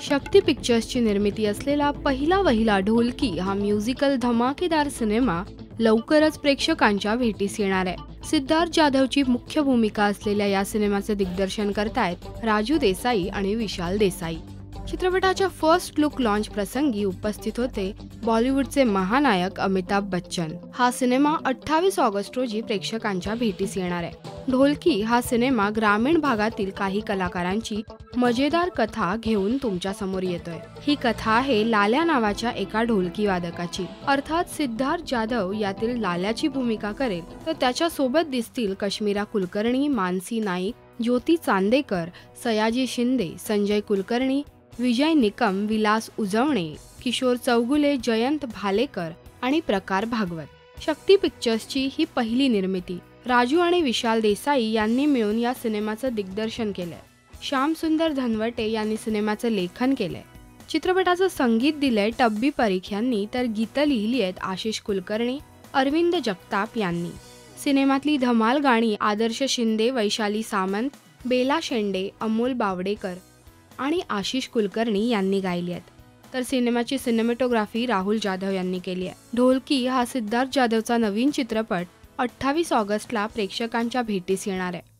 शक्ती पिक्चर्सची निर्मिती असलेला पहिला वहिला ढोलकी हा म्युझिकल धमाकेदार सिनेमा लवकरच प्रेक्षकांच्या भेटीस येणार आहे। सिद्धार्थ जाधवची मुख्य भूमिका असलेल्या या सिनेमाचे दिग्दर्शन करतायत राजू देसाई आणि विशाल देसाई। चित्रपटाच्या फर्स्ट लुक लॉन्च प्रसंगी उपस्थित होते बॉलिवूडचे महानायक अमिताभ बच्चन। हा सिनेमा 28 ऑगस्ट रोजी प्रेक्षकांच्या भेटीस येणार आहे। ढोलकी हा सिनेमा ग्रामीण भागातील काही कलाकारांची मजेदार कथा घेऊन तुमच्या समोर येतोय। ही कथा आहे लाल्या नावाच्या एका ढोलकी वादकाची। अर्थात सिद्धार्थ जाधव यातील लाल्याची भूमिका करेल, तर त्याच्या सोबत दिसतील कश्मीरा कुलकर्णी, मानसी नाईक, ज्योती चांदेकर, सयाजी शिंदे, संजय कुलकर्णी, विजय निकम, विलास उजवणे, किशोर चौगुले, जयंत भालेकर आणि प्रकार भागवत। शक्ती पिक्चर्सची ही पहिली निर्मिती। राजू आणि विशाल देसाई यांनी मिळून या सिनेमाचं दिग्दर्शन केलंय। श्याम सुंदर धनवटे यांनी सिनेमाचं लेखन केलंय। चित्रपटाचं संगीत दिलंय टब्बी परीख यांनी, तर गीतं लिहिली आहेत आशिष कुलकर्णी, अरविंद जगताप यांनी। सिनेमातली धमाल गाणी आदर्श शिंदे, वैशाली सामंत, बेला शेंडे, अमोल बावडेकर आणि आशिष कुलकर्णी यांनी गायली आहेत। तर सिनेमाची सिनेमॅटोग्राफी राहुल जाधव यांनी केली आहे। ढोलकी हा सिद्धार्थ जाधवचा नवीन चित्रपट 28 ऑगस्टला प्रेक्षकांच्या भेटीस येणार आहे।